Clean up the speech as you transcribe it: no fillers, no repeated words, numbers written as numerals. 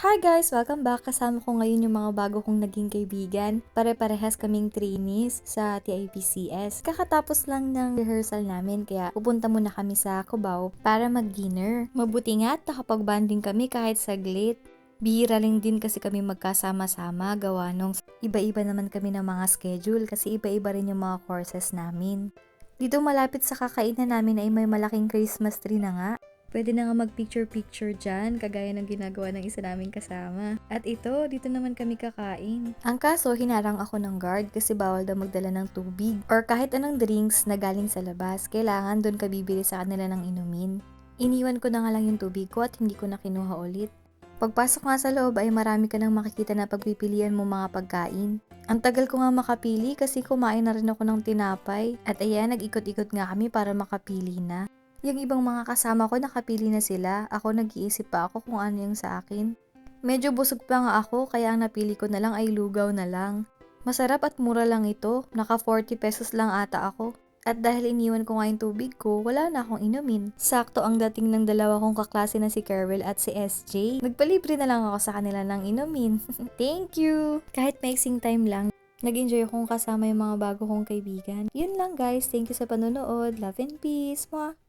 Hi guys! Welcome back! Kasama ko ngayon yung mga bago kong naging kaibigan. Pare-parehas kaming trainees sa TIPCS. Kakatapos lang ng rehearsal namin kaya pupunta muna kami sa Cubao para mag-dinner. Mabuti nga at nakapag-banding kami kahit saglit. Bihira lang din kasi kami magkasama-sama gawa nung iba-iba naman kami ng mga schedule kasi iba-iba rin yung mga courses namin. Dito malapit sa kakainan namin ay may malaking Christmas tree na nga. Pwede na nga mag-picture-picture dyan, kagaya ng ginagawa ng isa naming kasama. At ito, dito naman kami kakain. Ang kaso, hinarang ako ng guard kasi bawal daw magdala ng tubig or kahit anong drinks na galing sa labas. Kailangan doon ka bibili sa kanila ng inumin. Iniwan ko na nga lang yung tubig ko at hindi ko na kinuha ulit. Pagpasok nga sa loob ay marami ka nang makikita na pagpipilian mo mga pagkain. Ang tagal ko nga makapili kasi kumain na rin ako ng tinapay. At ayan, nag-ikot-ikot nga kami para makapili na. Yung ibang mga kasama ko nakapili na sila, ako nag-iisip pa ako kung ano yung sa akin. Medyo busog pa nga ako kaya ang napili ko na lang ay lugaw na lang. Masarap at mura lang ito, naka 40 pesos lang ata ako. At dahil iniwan ko nga yung tubig ko, wala na akong inumin. Sakto ang dating ng dalawa kong kaklase na si Carvel at si SJ. Nagpalibre na lang ako sa kanila ng inumin. Thank you! Kahit maiksing time lang, nag-enjoy akong kasama yung mga bago kong kaibigan. Yun lang guys, thank you sa panonood. Love and peace! Mwah!